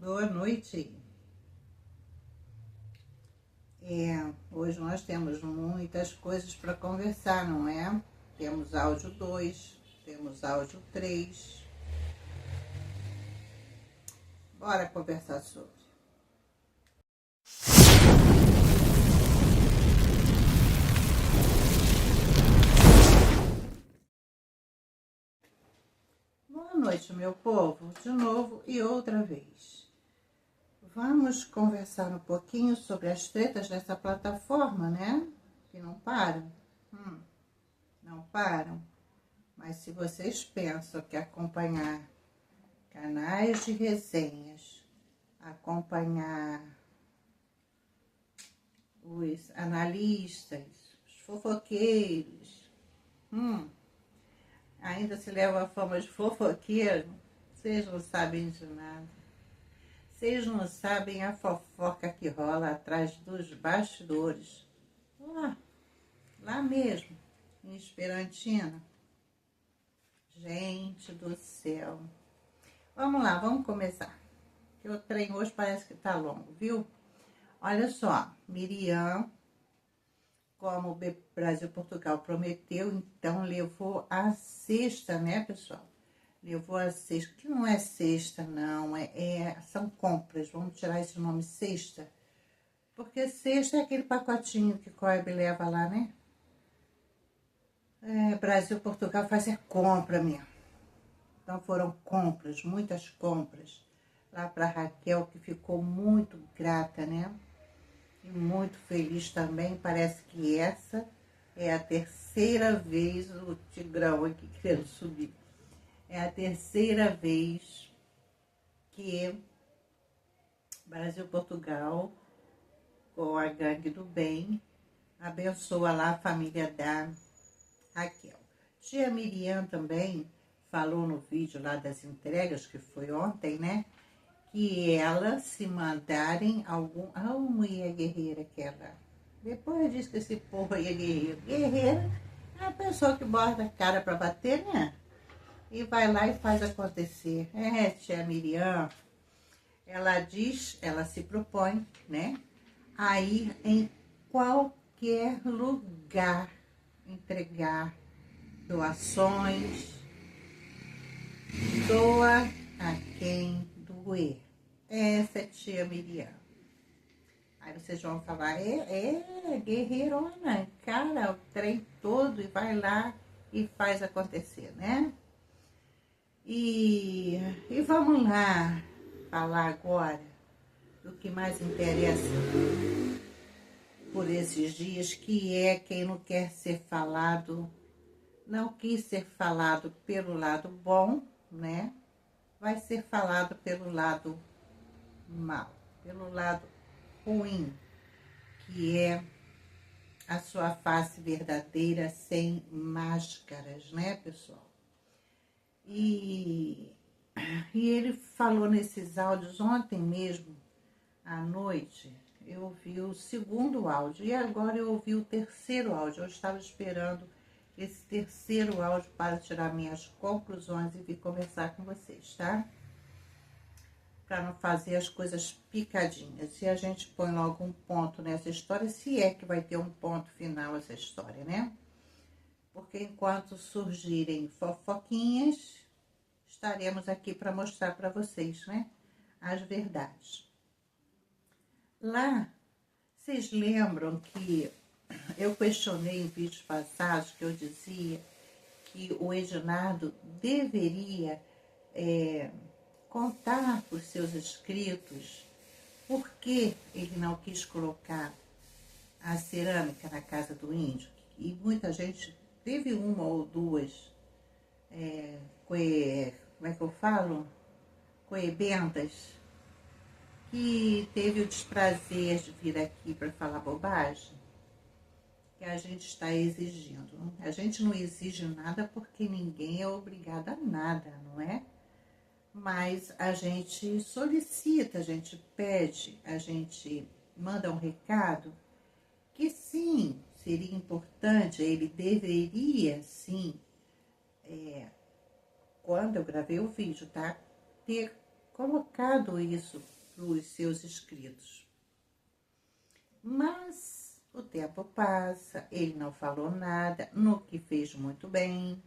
Boa noite. Hoje nós temos muitas coisas para conversar, não é? Temos áudio 2, temos áudio 3. Bora conversar sobre. Boa noite, meu povo, de novo e outra vez. Vamos conversar um pouquinho sobre as tretas dessa plataforma, né? Que não param. Não param. Mas se vocês pensam que acompanhar canais de resenhas, acompanhar os analistas, os fofoqueiros, ainda se leva a fama de fofoqueiro, vocês não sabem de nada. Vocês não sabem a fofoca que rola atrás dos bastidores. Lá mesmo, em Esperantina. Gente do céu. Vamos lá, vamos começar. Que o trem hoje parece que tá longo, viu? Olha só, Miriam, como o Brasil Portugal prometeu, então levou a sexta, né, pessoal? Levou a cesta, que não é cesta, não, são compras, vamos tirar esse nome cesta, porque cesta é aquele pacotinho que Coib leva lá, né? Brasil, Portugal faz compra mesmo. Então foram compras, muitas compras, lá para Raquel, que ficou muito grata, né? E muito feliz também, parece que essa é a terceira vez, o Tigrão aqui querendo subir. É a terceira vez que Brasil Portugal, com a Gangue do Bem, abençoa lá a família da Raquel. Tia Miriam também falou no vídeo lá das entregas, que foi ontem, né? Que ela, se mandarem algum... mulher guerreira que ela... Depois diz que esse povo aí é guerreiro. Guerreira é a pessoa que bota a cara para bater, né? E vai lá e faz acontecer. Tia Miriam, ela diz, ela se propõe, né, a ir em qualquer lugar entregar doações, doa a quem doer. Essa é tia Miriam. Aí vocês vão falar, guerreirona, encara o trem todo e vai lá e faz acontecer, né? E vamos lá falar agora do que mais interessa por esses dias, que é quem não quer ser falado, não quis ser falado pelo lado bom, né? Vai ser falado pelo lado mal, pelo lado ruim, que é a sua face verdadeira sem máscaras, né, pessoal? E ele falou nesses áudios ontem mesmo, à noite, eu ouvi o segundo áudio e agora eu ouvi o terceiro áudio. Eu estava esperando esse terceiro áudio para tirar minhas conclusões e vir conversar com vocês, tá? Para não fazer as coisas picadinhas. E a gente põe logo um ponto nessa história, se é que vai ter um ponto final essa história, né? Porque enquanto surgirem fofoquinhas, estaremos aqui para mostrar para vocês, né, as verdades. Lá, vocês lembram que eu questionei em vídeos passados que eu dizia que o Ednardo deveria contar para os seus inscritos por que ele não quis colocar a cerâmica na casa do índio. E muita gente, teve uma ou duas, como é que eu falo? Coebentas, que teve o desprazer de vir aqui para falar bobagem, que a gente está exigindo. A gente não exige nada porque ninguém é obrigado a nada, não é? Mas a gente solicita, a gente pede, a gente manda um recado que sim, seria importante, ele deveria sim, quando eu gravei o vídeo, tá? Ter colocado isso para os seus inscritos. Mas o tempo passa, ele não falou nada, no que fez muito bem.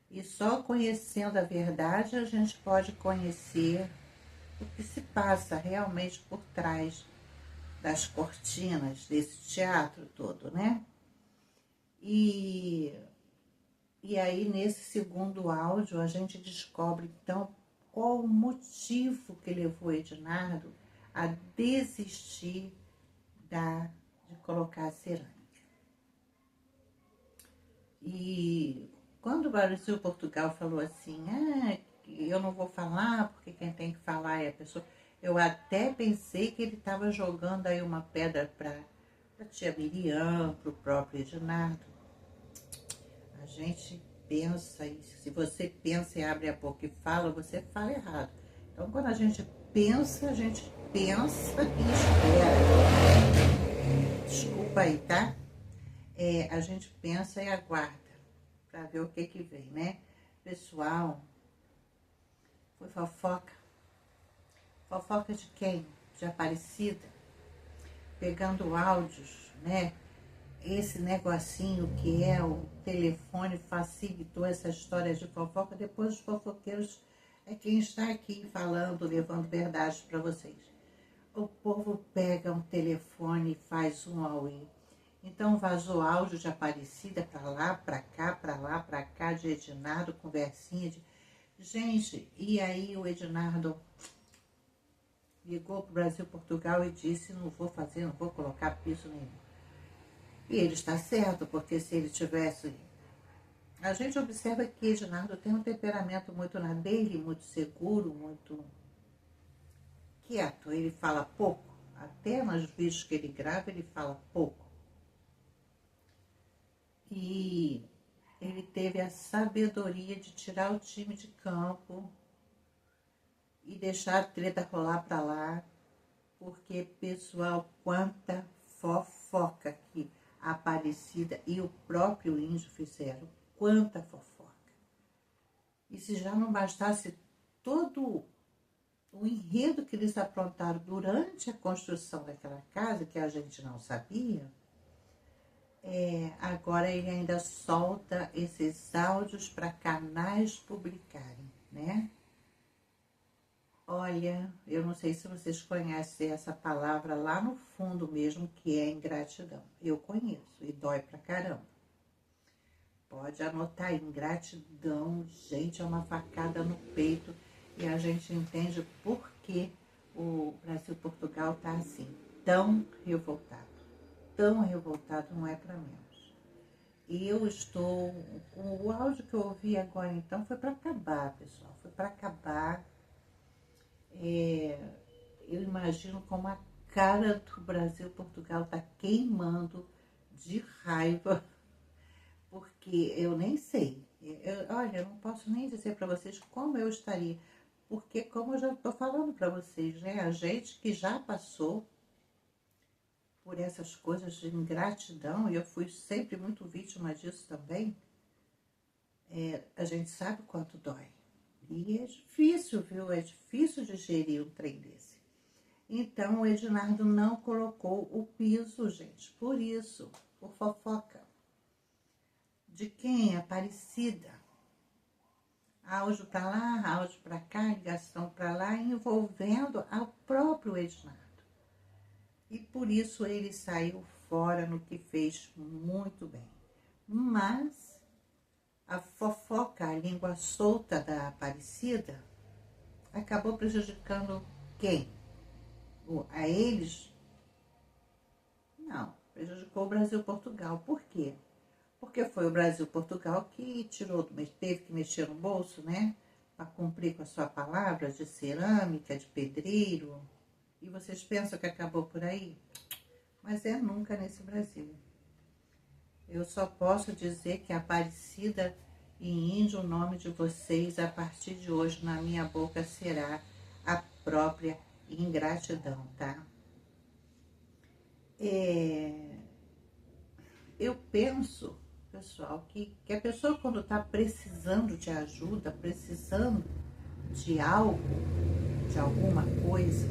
E só conhecendo a verdade a gente pode conhecer o que se passa realmente por trás das cortinas desse teatro todo, né? E aí, nesse segundo áudio, a gente descobre, então, qual o motivo que levou Ednardo a desistir de colocar a cerâmica. E quando o Brasil Portugal falou assim, eu não vou falar, porque quem tem que falar é a pessoa, eu até pensei que ele estava jogando aí uma pedra para a tia Miriam, para o próprio Ednardo. A gente pensa, e se você pensa e abre a boca e fala, você fala errado. Então, quando a gente pensa e espera. Desculpa aí, tá? A gente pensa e aguarda para ver o que vem, né? Pessoal, foi fofoca. Fofoca de quem? De Aparecida? Pegando áudios, né? Esse negocinho que é o telefone facilitou essa história de fofoca. Depois os fofoqueiros é quem está aqui falando, levando verdades para vocês. O povo pega um telefone e faz um auê. Então vazou áudio de Aparecida para lá, para cá, para lá, para cá, de Ednardo, conversinha de... Gente, e aí o Ednardo ligou para o Brasil Portugal e disse, não vou colocar piso nenhum. E ele está certo, porque se ele tivesse... A gente observa que Ednardo tem um temperamento muito na dele, muito seguro, muito quieto. Ele fala pouco. Até nos vídeos que ele grava, ele fala pouco. E ele teve a sabedoria de tirar o time de campo e deixar a treta rolar para lá. Porque, pessoal, quanta fofoca que a Aparecida e o próprio Índio fizeram. Quanta fofoca. E se já não bastasse todo o enredo que eles aprontaram durante a construção daquela casa, que a gente não sabia, agora ele ainda solta esses áudios para canais publicarem, né? Olha, eu não sei se vocês conhecem essa palavra lá no fundo mesmo, que é ingratidão. Eu conheço e dói pra caramba. Pode anotar, ingratidão, gente, é uma facada no peito e a gente entende por que o Brasil Portugal tá assim, tão revoltado. Tão revoltado, não é para menos. E eu estou, o áudio que eu ouvi agora então foi para acabar, pessoal, foi para acabar. Eu imagino como a cara do Brasil Portugal tá queimando de raiva, porque eu nem sei. Olha, eu não posso nem dizer para vocês como eu estaria, porque como eu já estou falando para vocês, né? A gente que já passou por essas coisas de ingratidão, e eu fui sempre muito vítima disso também, a gente sabe quanto dói. E é difícil, viu? É difícil digerir um trem desse. Então, o Ednardo não colocou o piso, gente, por isso, por fofoca. De quem? Aparecida. Áudio para lá, áudio para cá, ligação para lá, envolvendo ao próprio Ednardo. E por isso ele saiu fora, no que fez muito bem. Mas a fofoca, a língua solta da Aparecida, acabou prejudicando quem? A eles? Não, prejudicou o Brasil-Portugal. Por quê? Porque foi o Brasil-Portugal que teve que mexer no bolso, né? Para cumprir com a sua palavra de cerâmica, de pedreiro. E vocês pensam que acabou por aí? Mas nunca nesse Brasil. Eu só posso dizer que Aparecida e Índio, o nome de vocês, a partir de hoje, na minha boca, será a própria ingratidão, tá? Eu penso, pessoal, que a pessoa quando está precisando de ajuda, precisando de algo, de alguma coisa,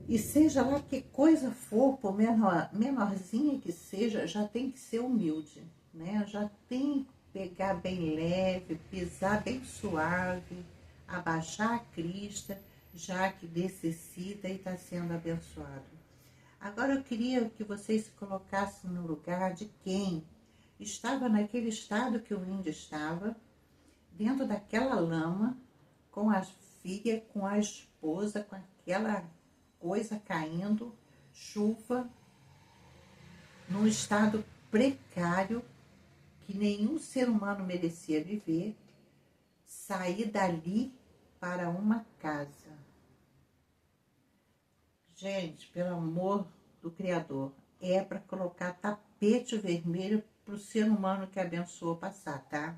e seja lá que coisa for, por menorzinha que seja, já tem que ser humilde, né? Já tem que pegar bem leve, pisar bem suave, abaixar a crista, já que necessita e está sendo abençoado. Agora eu queria que vocês se colocassem no lugar de quem estava naquele estado que o índio estava, dentro daquela lama, com a filha, com a esposa, com aquela coisa caindo, chuva, num estado precário que nenhum ser humano merecia viver, sair dali para uma casa. Gente, pelo amor do Criador, é para colocar tapete vermelho para o ser humano que abençoou passar, tá?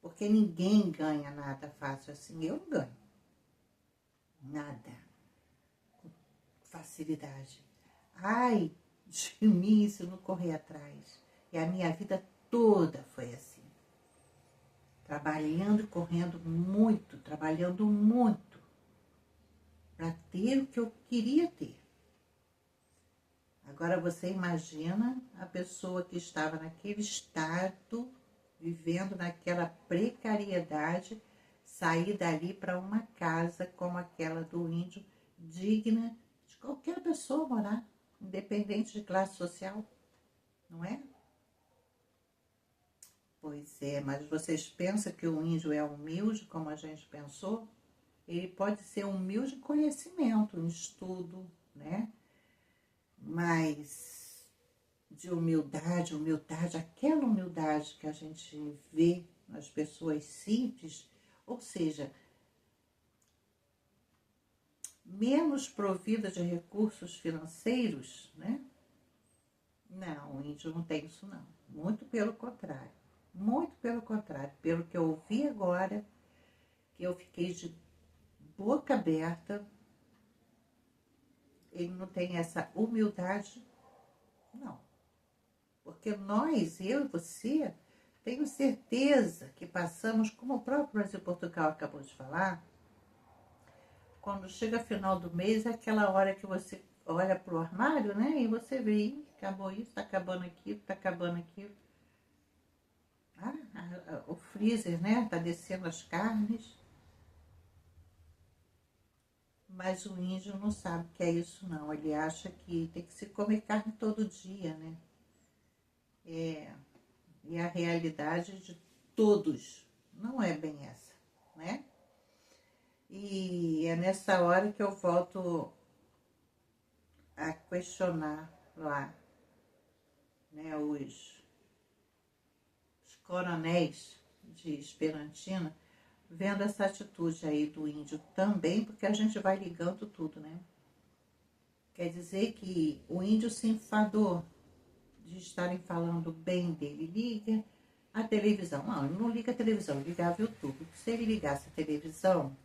Porque ninguém ganha nada fácil assim. Eu não ganho nada com facilidade. Ai de mim se eu não correr atrás. E a minha vida toda foi assim. Trabalhando e correndo muito, trabalhando muito para ter o que eu queria ter. Agora você imagina a pessoa que estava naquele estado, vivendo naquela precariedade, sair dali para uma casa como aquela do índio, digna de qualquer pessoa morar, independente de classe social, não é? Pois é, mas vocês pensam que o índio é humilde, como a gente pensou? Ele pode ser humilde em conhecimento, em estudo, né? Mas de humildade, aquela humildade que a gente vê nas pessoas simples, ou seja, menos provida de recursos financeiros, né? Não, o índio não tem isso não. Muito pelo contrário. Muito pelo contrário. Pelo que eu ouvi agora, que eu fiquei de boca aberta, ele não tem essa humildade, não. Porque nós, eu e você, tenho certeza que passamos, como o próprio Brasil e Portugal acabou de falar, quando chega final do mês, é aquela hora que você olha pro armário, né? E você vê, acabou isso, tá acabando aquilo, tá acabando aquilo. O freezer, né? Tá descendo as carnes. Mas o índio não sabe que é isso não. Ele acha que tem que se comer carne todo dia, né? E a realidade de todos não é bem essa, né? E é nessa hora que eu volto a questionar lá, né, os coronéis de Esperantina, vendo essa atitude aí do índio também, porque a gente vai ligando tudo, né? Quer dizer que o índio se enfadou de estarem falando bem dele. Liga a televisão. Não, ele não liga a televisão, ele ligava o YouTube. Se ele ligasse a televisão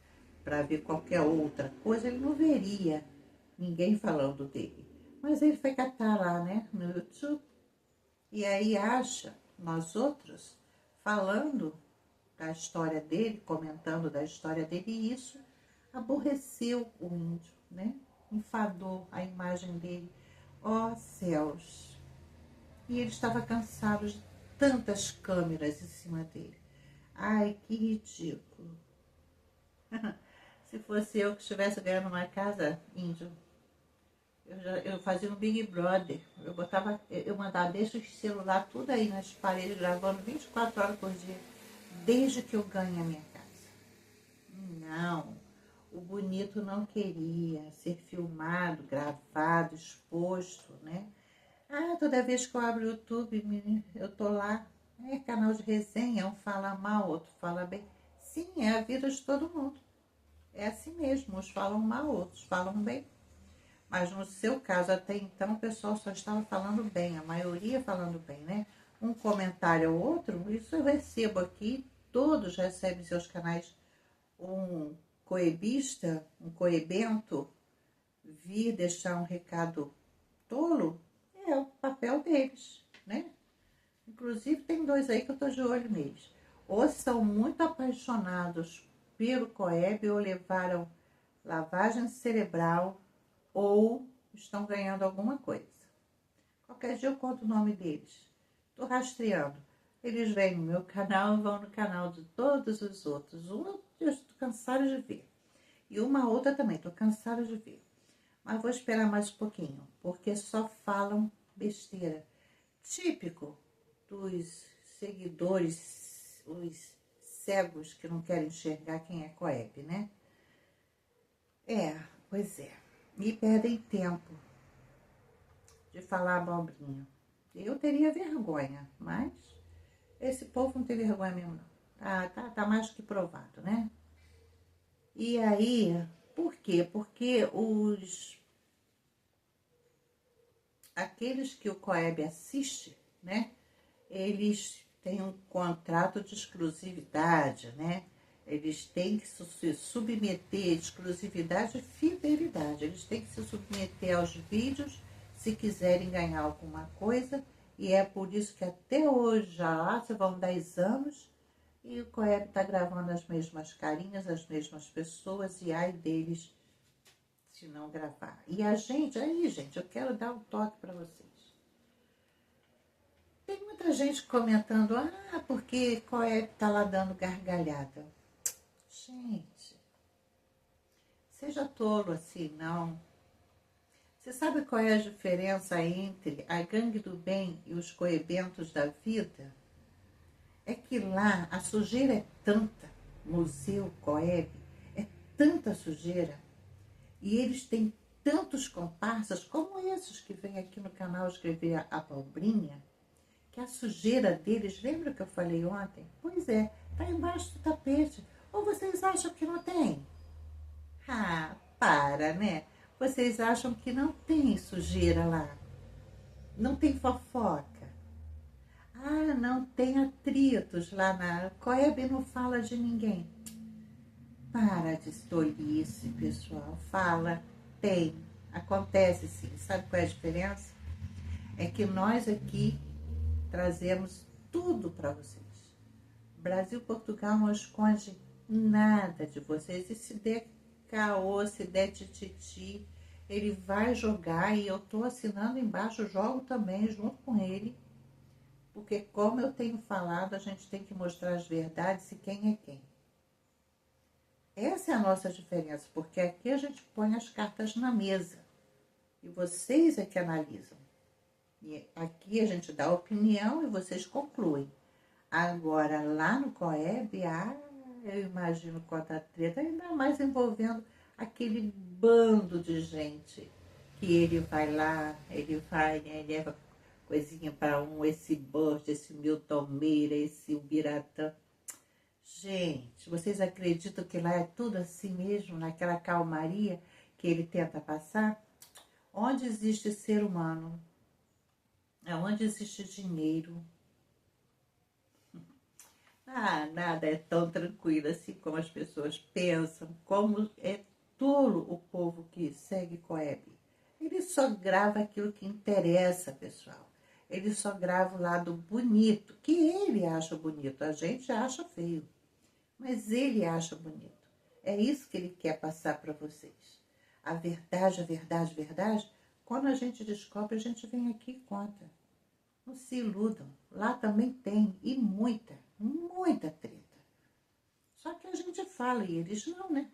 para ver qualquer outra coisa, ele não veria ninguém falando dele. Mas ele foi catar lá, né, no YouTube, e aí acha nós outros falando da história dele, comentando da história dele, e isso aborreceu o índio, né? Enfadou a imagem dele. Ó céus! E ele estava cansado de tantas câmeras em cima dele. Ai, que ridículo! Se fosse eu que estivesse ganhando uma casa, índio, eu fazia um Big Brother. Eu mandava, deixa o celular tudo aí nas paredes, gravando 24 horas por dia, desde que eu ganhe a minha casa. Não, o bonito não queria ser filmado, gravado, exposto, né? Toda vez que eu abro o YouTube, eu tô lá, é canal de resenha, um fala mal, outro fala bem. Sim, é a vida de todo mundo. É assim mesmo, uns falam mal, outros falam bem. Mas no seu caso, até então, o pessoal só estava falando bem, a maioria falando bem, né? Um comentário ou outro, isso eu recebo aqui, todos recebem seus canais. Um coebista, um coebento, vir deixar um recado tolo, é o papel deles, né? Inclusive tem dois aí que eu tô de olho neles. Ou são muito apaixonados pelo COEB ou levaram lavagem cerebral ou estão ganhando alguma coisa. Qualquer dia eu conto o nome deles. Tô rastreando. Eles vêm no meu canal e vão no canal de todos os outros. Uma eu estou cansada de ver. E uma outra também, estou cansada de ver. Mas vou esperar mais um pouquinho, porque só falam besteira. Típico dos seguidores, os cegos que não querem enxergar quem é COEB, né? Pois é. E perdem tempo de falar abobrinha. Eu teria vergonha, mas esse povo não tem vergonha mesmo, não. Tá mais que provado, né? E aí, por quê? Porque aqueles que o COEB assiste, né? Eles têm um contrato de exclusividade, né? Eles têm que se submeter, exclusividade e fidelidade. Eles têm que se submeter aos vídeos se quiserem ganhar alguma coisa. E é por isso que até hoje, já lá, se vão 10 anos, e o COEB está gravando as mesmas carinhas, as mesmas pessoas, e ai deles se não gravar. E a gente, eu quero dar um toque para vocês. Tem muita gente comentando, porque COEB tá lá dando gargalhada. Gente, seja tolo assim, não. Você sabe qual é a diferença entre a gangue do bem e os coebentos da vida? É que lá a sujeira é tanta, Museu COEB, é tanta sujeira, e eles têm tantos comparsas, como esses que vêm aqui no canal escrever a abobrinha, que a sujeira deles, lembra que eu falei ontem? Pois é, tá embaixo do tapete. Ou vocês acham que não tem? Para, né? Vocês acham que não tem sujeira lá? Não tem fofoca? Não tem atritos lá na... COEB não fala de ninguém. Para de tolice, pessoal. Fala, tem. Acontece sim. Sabe qual é a diferença? É que nós aqui trazemos tudo para vocês. Brasil, Portugal não esconde nada de vocês. E se der caô, se der tititi, ele vai jogar, e eu tô assinando embaixo, eu jogo também junto com ele, porque como eu tenho falado, a gente tem que mostrar as verdades e quem é quem. Essa é a nossa diferença, porque aqui a gente põe as cartas na mesa e vocês é que analisam. E aqui a gente dá opinião e vocês concluem. Agora, lá no COEB, eu imagino quanta treta, ainda mais envolvendo aquele bando de gente que ele vai lá, ele vai, né, leva coisinha para um, esse Borges, esse Milton Meira, esse Ubiratã. Gente, vocês acreditam que lá é tudo assim mesmo, naquela calmaria que ele tenta passar? Onde existe ser humano, onde existe dinheiro, nada é tão tranquilo assim como as pessoas pensam, como é tolo o povo que segue COEB. Ele só grava aquilo que interessa, pessoal. Ele só grava o lado bonito, que ele acha bonito, a gente acha feio, mas ele acha bonito. É isso que ele quer passar para vocês. A verdade, a verdade, a verdade, quando a gente descobre, a gente vem aqui e conta. Não se iludam, lá também tem, e muita, muita treta. Só que a gente fala e eles não, né?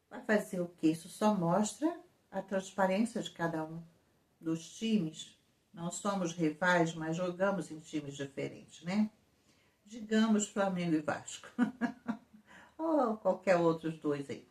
Vai fazer o quê? Isso só mostra a transparência de cada um dos times. Não somos rivais, mas jogamos em times diferentes, né? Digamos Flamengo e Vasco. Ou qualquer outros dois aí.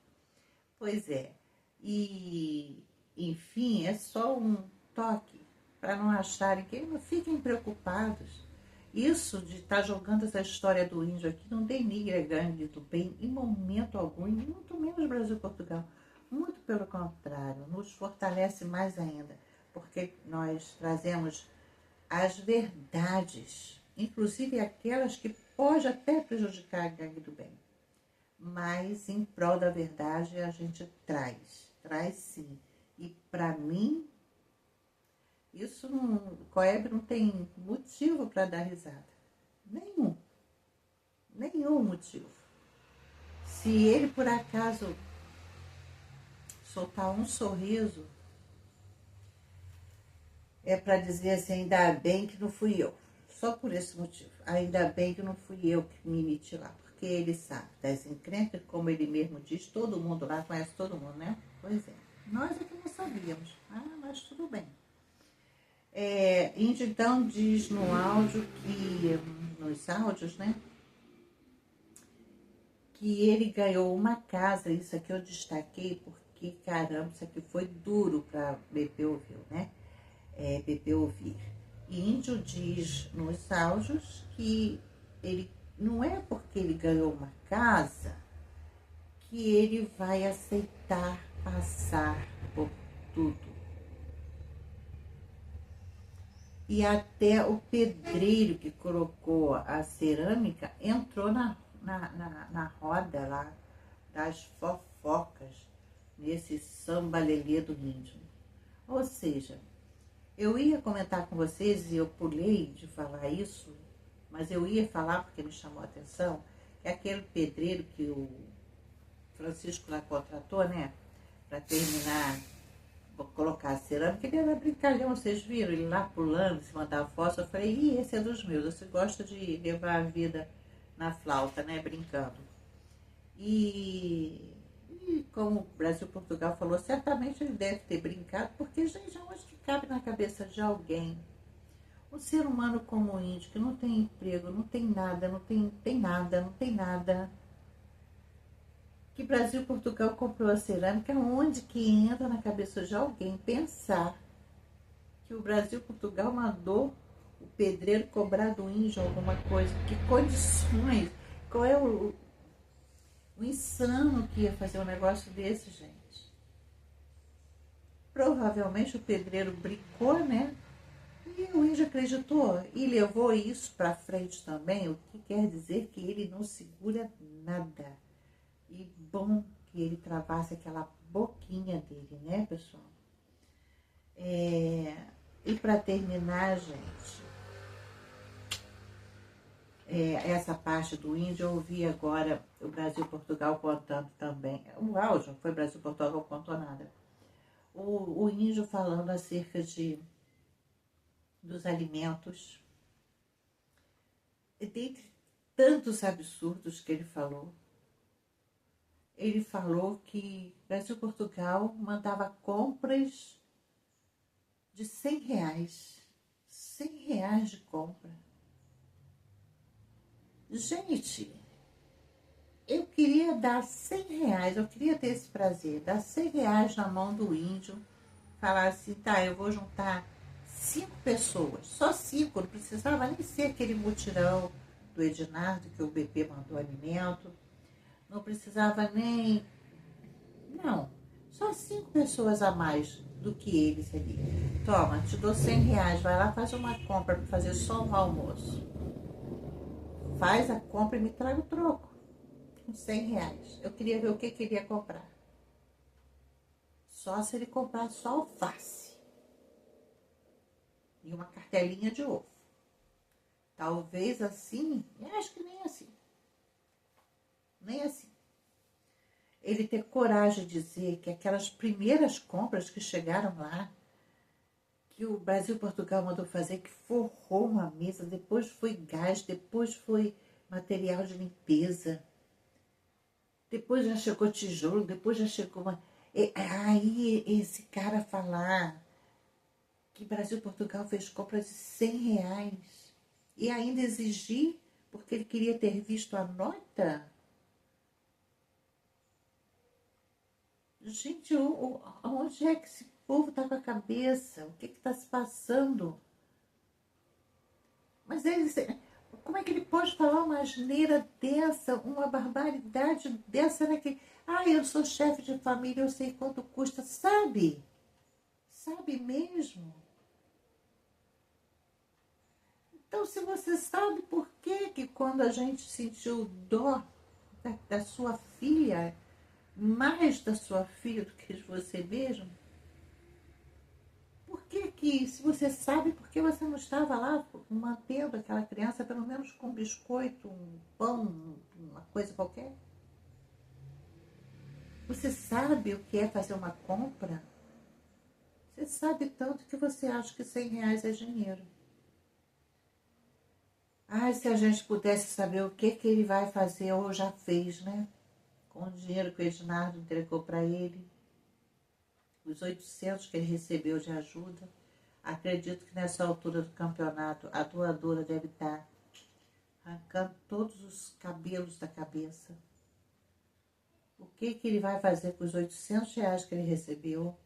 Pois é. E, enfim, é só um toque para não acharem que não fiquem preocupados. Isso de estar jogando essa história do índio aqui não denigra gangue do bem em momento algum, e muito menos Brasil e Portugal. Muito pelo contrário, nos fortalece mais ainda, porque nós trazemos as verdades, inclusive aquelas que pode até prejudicar a gangue do bem. Mas em prol da verdade a gente traz sim. E para mim, isso não, COEB não tem motivo para dar risada. Nenhum motivo. Se ele por acaso soltar um sorriso, é para dizer assim, ainda bem que não fui eu. Só por esse motivo. Ainda bem que não fui eu que me meti lá. Porque ele sabe das encrencas, como ele mesmo diz, todo mundo lá conhece todo mundo, né? Pois é. Nós é que não sabíamos. Mas tudo bem. Índio então diz no áudio que, nos áudios, né? Que ele ganhou uma casa, isso aqui eu destaquei porque, caramba, isso aqui foi duro para BP ouvir, né? BP ouvir. E Índio diz nos áudios que ele não é porque ele ganhou uma casa que ele vai aceitar passar por tudo. E até o pedreiro que colocou a cerâmica entrou na roda lá das fofocas, nesse samba lelê do índio. Ou seja, eu ia comentar com vocês e eu pulei de falar isso, mas eu ia falar porque me chamou a atenção, que aquele pedreiro que o Francisco lá contratou, né, para terminar, vou colocar a cerâmica, ele era brincalhão, vocês viram? Ele lá pulando, se mandava foto, eu falei, esse é dos meus, você gosta de levar a vida na flauta, né, brincando. E como o Brasil Portugal falou, certamente ele deve ter brincado, porque, gente, aonde que cabe na cabeça de alguém? Um ser humano como o índio, que não tem emprego, não tem nada, não tem nada, não tem nada. Que Brasil Portugal comprou a cerâmica, onde que entra na cabeça de alguém pensar que o Brasil Portugal mandou o pedreiro cobrar do índio alguma coisa? Que condições? Qual é o insano que ia fazer um negócio desse, gente? Provavelmente o pedreiro brincou, né? E o índio acreditou e levou isso para frente também, o que quer dizer que ele não segura nada. E bom que ele travasse aquela boquinha dele, né, pessoal? E para terminar, gente, essa parte do índio, eu ouvi agora o Brasil Portugal contando também. O áudio, não foi Brasil Portugal não contou nada. O índio falando acerca dos alimentos, e dentre tantos absurdos que ele falou que Brasil Portugal mandava compras de R$100. R$100 de compra. Gente, eu queria dar R$100, eu queria ter esse prazer, dar R$100 na mão do índio, falar assim, tá, eu vou juntar 5 pessoas, só 5, não precisava nem ser aquele mutirão do Ednardo que o BP mandou alimento, não precisava nem, não, só 5 pessoas a mais do que eles ali. Toma, te dou R$100, vai lá, faz uma compra para fazer só um almoço. Faz a compra e me traga o troco. Com R$100. Eu queria ver o que ele ia comprar. Só se ele comprar só alface. E uma cartelinha de ovo. Talvez assim, eu acho que nem assim. Nem assim. Ele ter coragem de dizer que aquelas primeiras compras que chegaram lá, que o Brasil Portugal mandou fazer, que forrou uma mesa, depois foi gás, depois foi material de limpeza, depois já chegou tijolo, depois já chegou uma... Aí esse cara falar que Brasil Portugal fez compra de R$100 e ainda exigir, porque ele queria ter visto a nota. Gente, onde é que esse povo está com a cabeça? O que está se passando? Mas como é que ele pode falar uma asneira dessa, uma barbaridade dessa, né? Eu sou chefe de família, eu sei quanto custa, sabe? Sabe mesmo? Então, se você sabe por que quando a gente sentiu dó da sua filha, mais da sua filha do que de você mesmo, por que se você sabe, por que você não estava lá mantendo aquela criança, pelo menos com um biscoito, um pão, uma coisa qualquer? Você sabe o que é fazer uma compra? Você sabe tanto que você acha que R$ 100 é dinheiro. Ai, se a gente pudesse saber o que ele vai fazer ou já fez, né? Com o dinheiro que o Ednardo entregou para ele, os 800 que ele recebeu de ajuda. Acredito que nessa altura do campeonato a doadora deve estar arrancando todos os cabelos da cabeça. O que ele vai fazer com os R$ 800 que ele recebeu?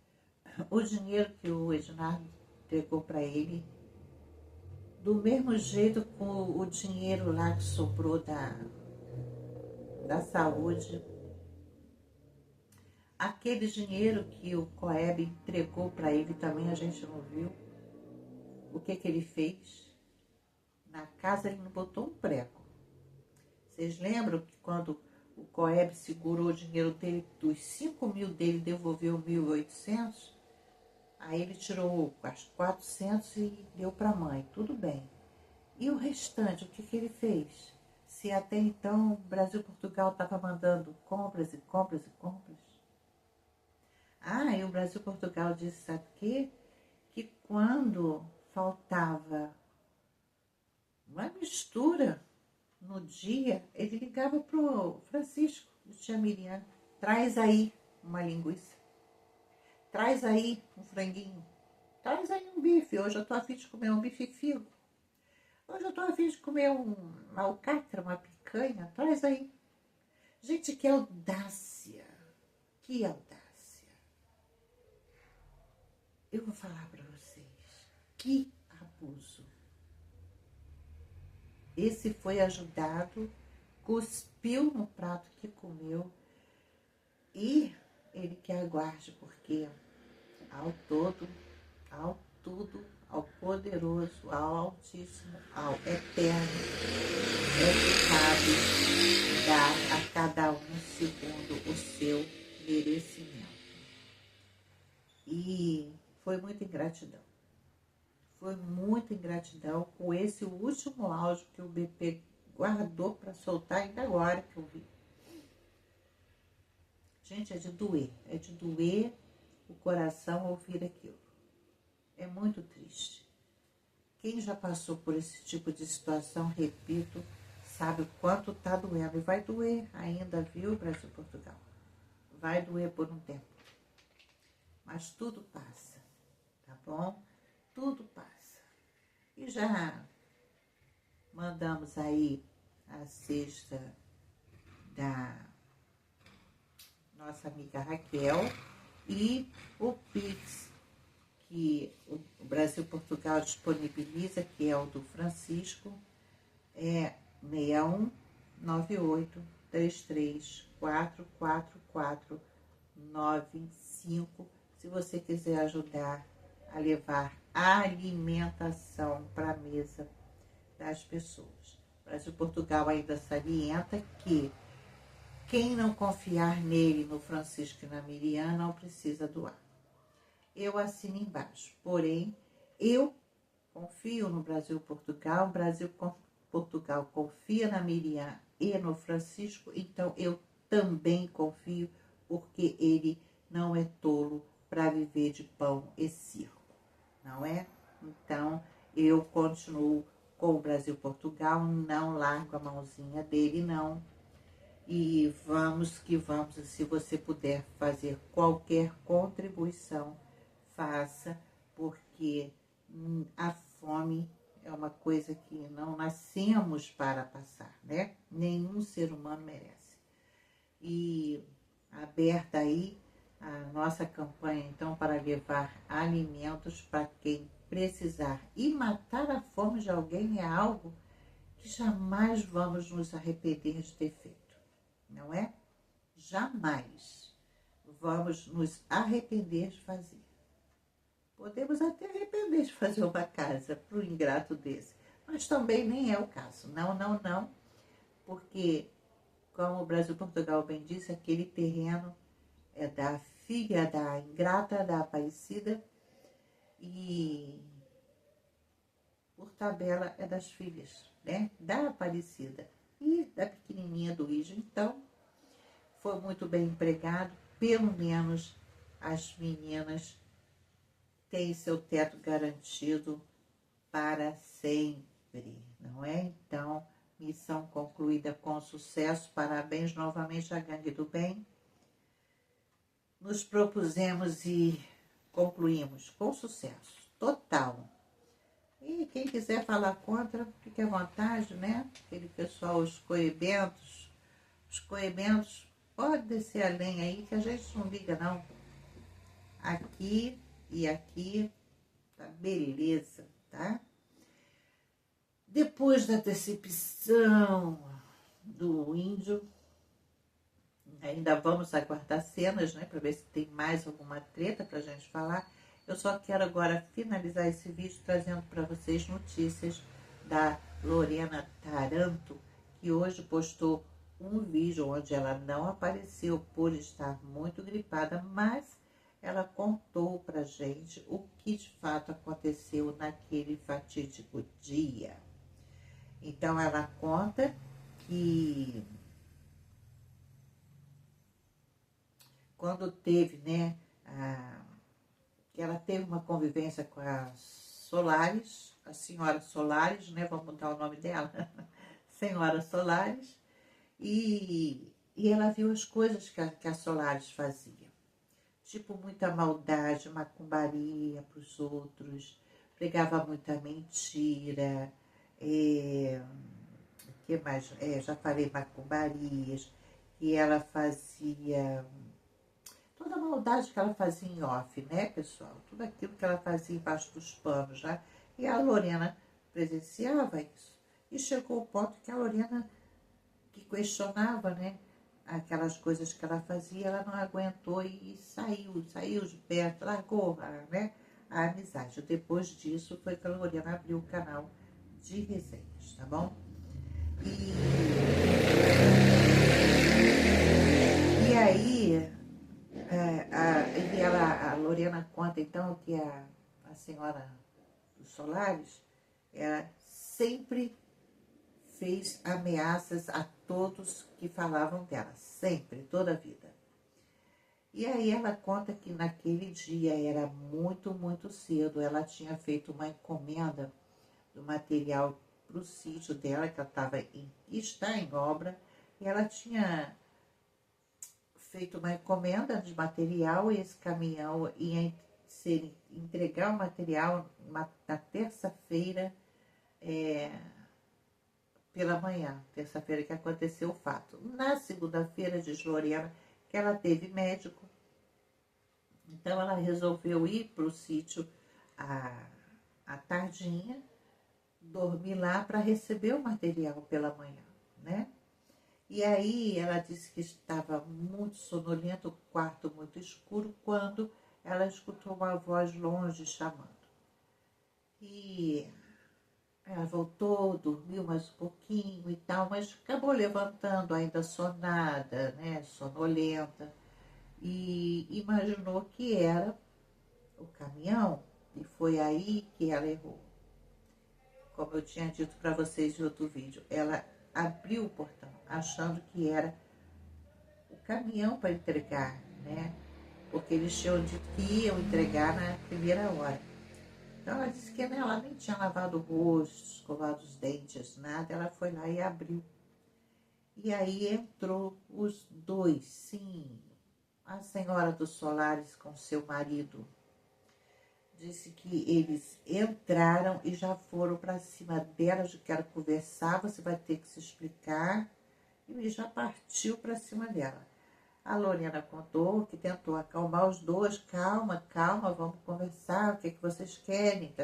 O dinheiro que o Ednardo entregou para ele, do mesmo jeito com o dinheiro lá que sobrou da saúde, aquele dinheiro que o Coeb entregou para ele também a gente não viu. O que ele fez? Na casa ele não botou um prego. Vocês lembram que quando o Coeb segurou o dinheiro dele, dos 5.000 dele, devolveu 1.800? Aí ele tirou as 400 e deu para a mãe, tudo bem. E o restante, o que ele fez? Se até então o Brasil e Portugal estava mandando compras e compras e compras. Ah, e o Brasil e Portugal disse, sabe o quê? Que quando faltava uma mistura no dia, ele ligava pro Francisco, do tia Miriam, traz aí uma linguiça, traz aí um franguinho, traz aí um bife, hoje eu tô a fim de comer um bife figo, hoje eu tô a fim de comer uma alcatra, uma picanha, traz aí. Gente, que audácia, que audácia. Eu vou falar para vocês, que abuso. Esse foi ajudado, cuspiu no prato que comeu e ele que aguarde, porque ao todo, ao tudo, ao poderoso, ao altíssimo, ao eterno, é que cabe dar a cada um segundo o seu merecimento. E foi muita ingratidão. Foi muita ingratidão com esse último áudio que o BP guardou para soltar ainda agora que eu vi. Gente, é de doer o coração ouvir aquilo. É muito triste. Quem já passou por esse tipo de situação, repito, sabe o quanto tá doendo. E vai doer ainda, viu, Brasil e Portugal? Vai doer por um tempo. Mas tudo passa, tá bom? Tudo passa. E já mandamos aí a cesta da nossa amiga Raquel e o Pix que o Brasil Portugal disponibiliza, que é o do Francisco, é 6198334445. Se você quiser ajudar a levar alimentação para a mesa das pessoas. O Brasil Portugal ainda salienta que quem não confiar nele, no Francisco e na Miriam, não precisa doar. Eu assino embaixo, porém, eu confio no Brasil Portugal, o Brasil Portugal confia na Miriam e no Francisco, então eu também confio, porque ele não é tolo para viver de pão e circo, não é? Então, eu continuo com o Brasil Portugal, não largo a mãozinha dele, não. E vamos que vamos, se você puder fazer qualquer contribuição, faça, porque a fome é uma coisa que não nascemos para passar, né? Nenhum ser humano merece. E aberta aí a nossa campanha, então, para levar alimentos para quem precisar. E matar a fome de alguém é algo que jamais vamos nos arrepender de ter feito, não é? Jamais vamos nos arrepender de fazer. Podemos até arrepender de fazer uma casa para o ingrato desse, mas também nem é o caso. Não, não, não, porque, como o Brasil Portugal bem disse, aquele terreno é da filha da ingrata, da Aparecida, e por tabela é das filhas, né? Da Aparecida e da pequenininha do Ige. Então, foi muito bem empregado, pelo menos as meninas têm seu teto garantido para sempre, não é? Então, missão concluída com sucesso. Parabéns novamente à Gangue do Bem. Nos propusemos e concluímos com sucesso total. E quem quiser falar contra, fique à vontade, né? Aquele pessoal, os coebentos, pode descer a lenha aí, que a gente não liga, não. Aqui e aqui, tá beleza, tá? Depois da decepção do índio, ainda vamos aguardar cenas, né? Para ver se tem mais alguma treta pra gente falar. Eu só quero agora finalizar esse vídeo trazendo para vocês notícias da Lorena Taranto, que hoje postou um vídeo onde ela não apareceu por estar muito gripada, mas ela contou pra gente o que de fato aconteceu naquele fatídico dia. Então ela conta que quando teve, né, que ela teve uma convivência com a Solares, a senhora Solares, né, vamos mudar o nome dela, senhora Solares, e ela viu as coisas que a Solares fazia, tipo muita maldade, macumbaria para os outros, pregava muita mentira, que mais? Já falei macumbarias, que ela fazia toda a maldade que ela fazia em off, né, pessoal? Tudo aquilo que ela fazia embaixo dos panos, né? E a Lorena presenciava isso. E chegou o ponto que a Lorena, que questionava, né, aquelas coisas que ela fazia, ela não aguentou e saiu de perto, largou, né, a amizade. Depois disso, foi que a Lorena abriu o canal de resenhas, tá bom? E aí, a Lorena conta então que a senhora dos Solares, ela sempre fez ameaças a todos que falavam dela, sempre, toda a vida. E aí ela conta que naquele dia era muito, muito cedo, ela tinha feito uma encomenda do material para o sítio dela, que ela está em obra, e ela tinha feito uma encomenda de material e esse caminhão ia entregar o material na terça-feira, pela manhã, terça-feira que aconteceu o fato. Na segunda-feira, diz Lorena, que ela teve médico, então ela resolveu ir para o sítio à tardinha, dormir lá para receber o material pela manhã, né? E aí ela disse que estava muito sonolenta, o quarto muito escuro, quando ela escutou uma voz longe chamando. E ela voltou, dormiu mais um pouquinho e tal, mas acabou levantando ainda sonada, né, sonolenta, e imaginou que era o caminhão, e foi aí que ela errou. Como eu tinha dito para vocês em outro vídeo, ela abriu o portão, achando que era o caminhão para entregar, né? Porque eles tinham dito que iam entregar na primeira hora. Então ela disse que ela nem tinha lavado o rosto, escovado os dentes, nada. Ela foi lá e abriu. E aí entrou os dois, sim. A senhora dos Solares com seu marido. Disse que eles entraram e já foram para cima dela. Eu quero conversar, você vai ter que se explicar. E já partiu para cima dela. A Lorena contou que tentou acalmar os dois. Calma, calma, vamos conversar. O que vocês querem?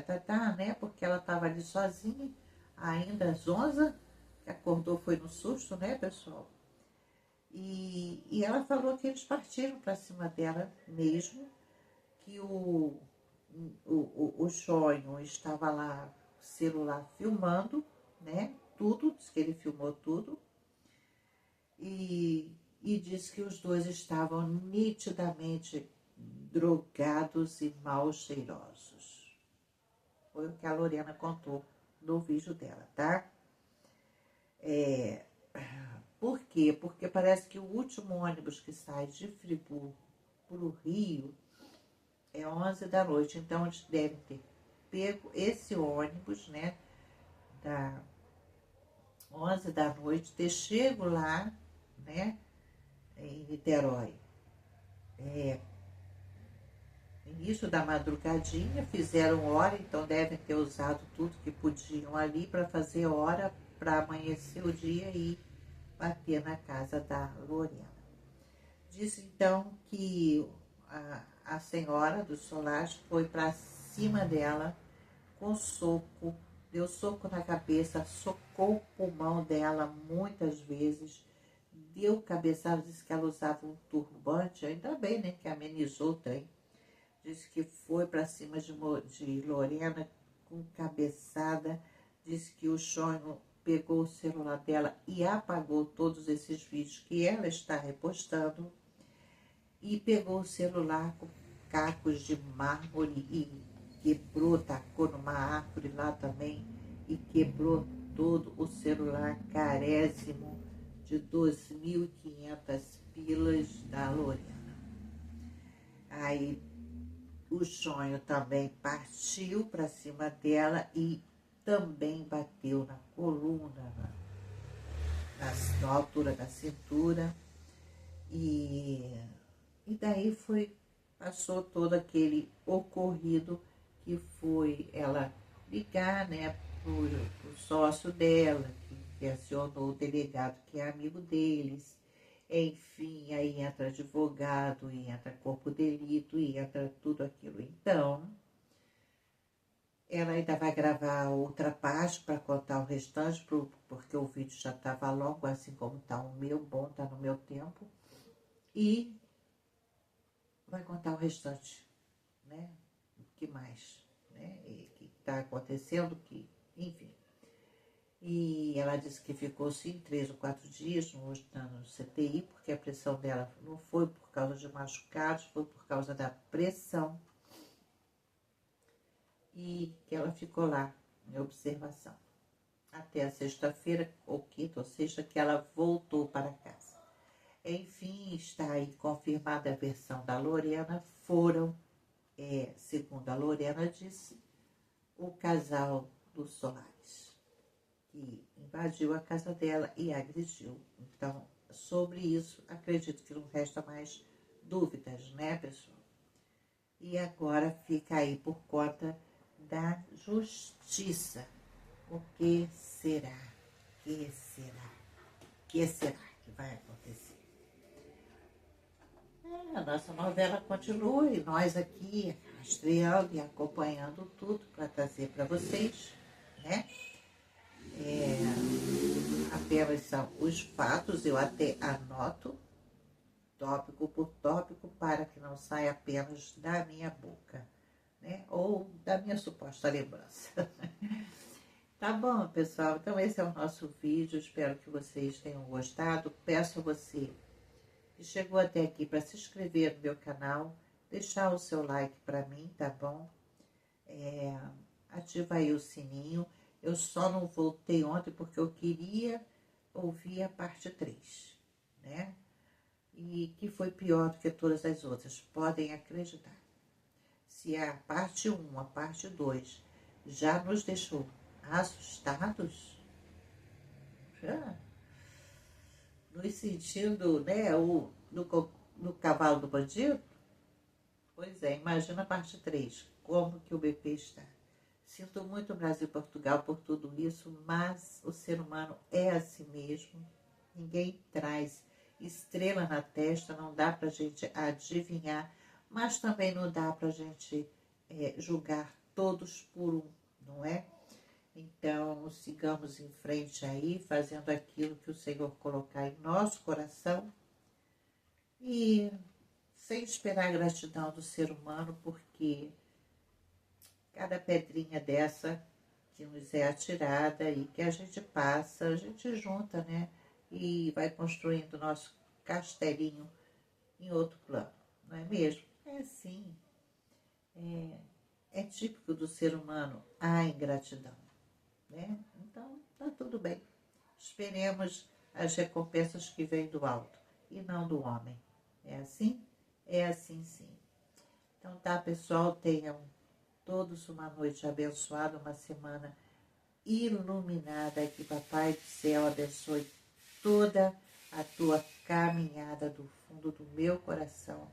Né? Porque ela estava ali sozinha, ainda zonza, que acordou foi no susto, né, pessoal? E ela falou que eles partiram para cima dela mesmo, que o sonho estava lá, celular filmando, né? Tudo, diz que ele filmou tudo. E disse que os dois estavam nitidamente drogados e mal cheirosos. Foi o que a Lorena contou no vídeo dela, tá? Por quê? Porque parece que o último ônibus que sai de Friburgo para o Rio, é 11 da noite. Então, eles devem ter pego esse ônibus, né, da 11 da noite, ter chego lá, né, em Niterói. Início da madrugadinha, fizeram hora, então devem ter usado tudo que podiam ali para fazer hora para amanhecer o dia e bater na casa da Lorena. Disse então que a senhora do Solage foi para cima dela com soco, deu soco na cabeça, socou o pulmão dela muitas vezes, deu cabeçada, disse que ela usava um turbante, ainda bem, né, que amenizou o trem. Disse que foi para cima de Lorena com cabeçada, disse que o Sonho pegou o celular dela e apagou todos esses vídeos que ela está repostando, e pegou o celular com cacos de mármore e quebrou, tacou numa árvore lá também e quebrou todo o celular carésimo de 2.500 pilas da Lorena. Aí o Sonho também partiu para cima dela e também bateu na coluna, na altura da cintura. E daí passou todo aquele ocorrido que foi ela ligar, né, pro sócio dela, que acionou o delegado, que é amigo deles. Enfim, aí entra advogado, e entra corpo de delito, e entra tudo aquilo. Então, ela ainda vai gravar outra parte para contar o restante, porque o vídeo já estava longo, assim como está o meu, bom, está no meu tempo. E vai contar o restante, né? O que mais, né? O que está acontecendo, enfim. E ela disse que ficou sim 3 ou 4 dias no CTI, porque a pressão dela não foi por causa de machucados, foi por causa da pressão. E que ela ficou lá em observação até a sexta-feira, ou quinta ou sexta, que ela voltou para casa. Enfim, está aí confirmada a versão da Lorena. Foram, segundo a Lorena disse, o casal do Solage, que invadiu a casa dela e agrediu. Então, sobre isso, acredito que não resta mais dúvidas, né, pessoal? E agora fica aí por conta da justiça. O que será? Que será? Que será que vai acontecer? A nossa novela continua e nós aqui rastreando e acompanhando tudo para trazer para vocês, né? Apenas são os fatos, eu até anoto tópico por tópico para que não saia apenas da minha boca, né? Ou da minha suposta lembrança. Tá bom, pessoal? Então esse é o nosso vídeo, espero que vocês tenham gostado. Peço a você que chegou até aqui para se inscrever no meu canal, deixar o seu like para mim, tá bom? Ativa aí o sininho. Eu só não voltei ontem porque eu queria ouvir a parte 3, né? E que foi pior do que todas as outras, podem acreditar. Se a parte 1, a parte 2 já nos deixou assustados, já, nos sentindo, né, no cavalo do bandido, pois é, imagina a parte 3, como que o BP está. Sinto muito o Brasil e Portugal por tudo isso, mas o ser humano é assim mesmo. Ninguém traz estrela na testa, não dá pra gente adivinhar, mas também não dá pra gente julgar todos por um, não é? Então, sigamos em frente aí, fazendo aquilo que o Senhor colocar em nosso coração e sem esperar a gratidão do ser humano, porque cada pedrinha dessa que nos é atirada e que a gente passa, a gente junta, né? E vai construindo nosso castelinho em outro plano, não é mesmo? É assim, é típico do ser humano a ingratidão, né? Então, tá tudo bem. Esperemos as recompensas que vêm do alto e não do homem. É assim? É assim sim. Então tá, pessoal, tenham todos uma noite abençoada, uma semana iluminada, que Papai do Céu abençoe toda a tua caminhada do fundo do meu coração.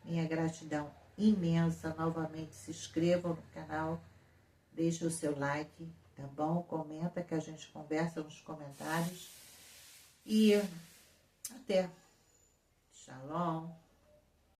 Minha gratidão imensa. Novamente, se inscrevam no canal, deixe o seu like, tá bom? Comenta que a gente conversa nos comentários. E até. Shalom.